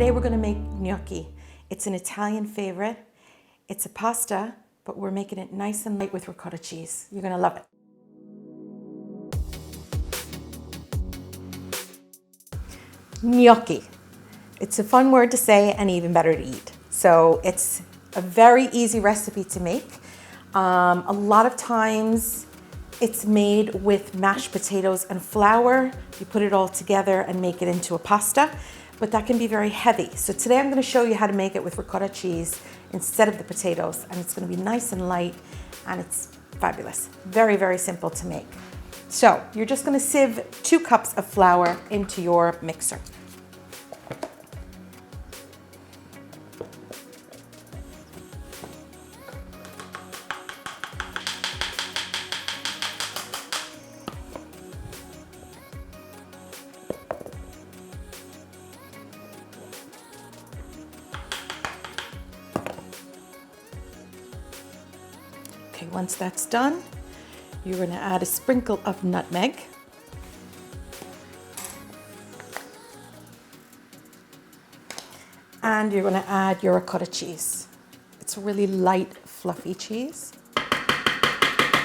Today we're going to make gnocchi. It's an Italian favorite. It's a pasta, but we're making it nice and light with ricotta cheese. You're going to love it. Gnocchi. It's a fun word to say and even better to eat. So it's a very easy recipe to make. A lot of times it's made with mashed potatoes and flour. You put it all together and make it into a pasta, but that can be very heavy. So today I'm going to show you how to make it with ricotta cheese instead of the potatoes, and it's going to be nice and light, and it's fabulous. Very, very simple to make. So you're just going to sieve 2 cups of flour into your mixer. Okay, once that's done, you're going to add a sprinkle of nutmeg. And you're going to add your ricotta cheese. It's a really light, fluffy cheese.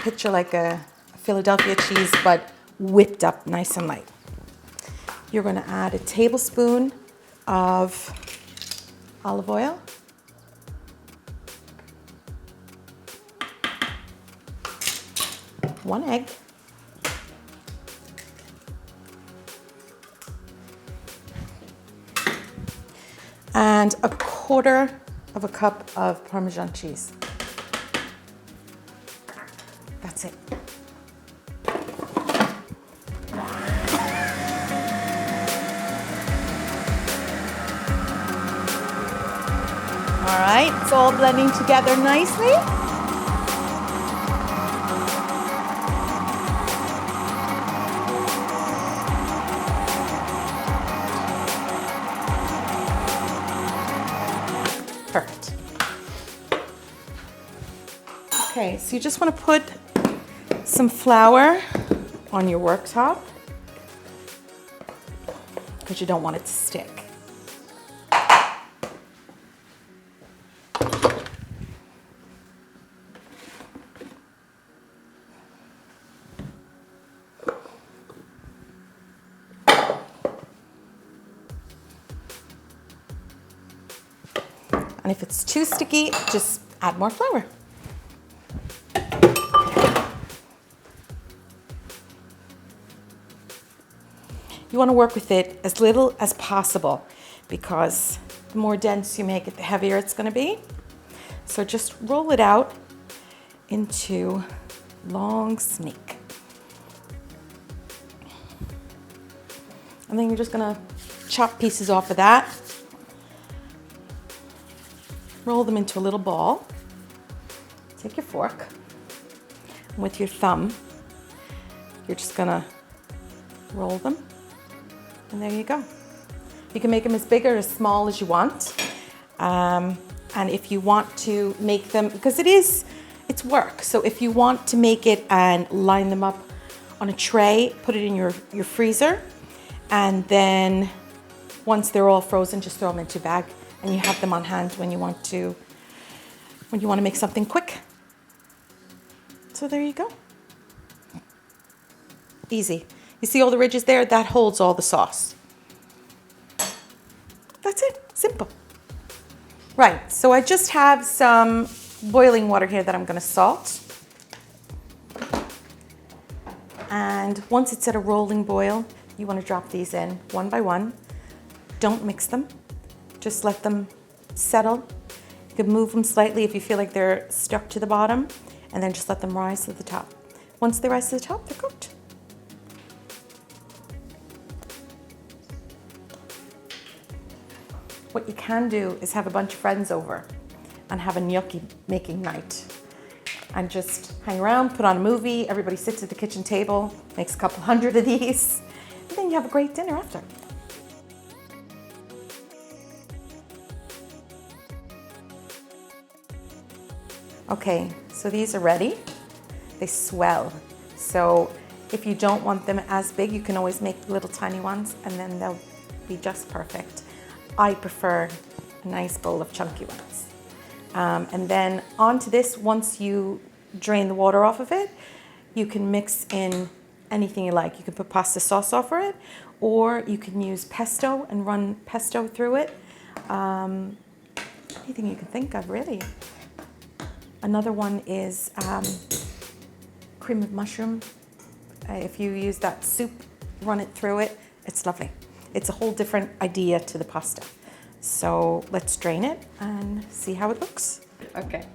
Picture like a Philadelphia cheese, but whipped up nice and light. You're going to add a tablespoon of olive oil. One egg. And a quarter of a cup of Parmesan cheese. That's it. All right, it's all blending together nicely. Perfect. Okay, so you just want to put some flour on your worktop because you don't want it to stick. And if it's too sticky, just add more flour. You want to work with it as little as possible because the more dense you make it, the heavier it's going to be. So just roll it out into long snake. And then you're just going to chop pieces off of that. Roll them into a little ball. Take your fork, and with your thumb, you're just gonna roll them, and there you go. You can make them as big or as small as you want. And if you want to make them, because it's work, so if you want to make it and line them up on a tray, put it in your freezer, and then once they're all frozen, just throw them into a bag. And you have them on hand when you want to make something quick. So there you go. Easy. You see all the ridges there? That holds all the sauce. That's it. Simple. Right, so I just have some boiling water here that I'm going to salt. And once it's at a rolling boil, you want to drop these in one by one. Don't mix them. Just let them settle. You can move them slightly if you feel like they're stuck to the bottom, and then just let them rise to the top. Once they rise to the top, they're cooked. What you can do is have a bunch of friends over and have a gnocchi making night. And just hang around, put on a movie, everybody sits at the kitchen table, makes a couple hundred of these, and then you have a great dinner after. Okay, so these are ready. They swell. So if you don't want them as big, you can always make little tiny ones and then they'll be just perfect. I prefer a nice bowl of chunky ones. And then onto this, once you drain the water off of it, you can mix in anything you like. You can put pasta sauce over it, or you can use pesto and run pesto through it. Anything you can think of, really. Another one is cream of mushroom. If you use that soup, run it through it, it's lovely. It's a whole different idea to the pasta. So let's drain it and see how it looks. Okay.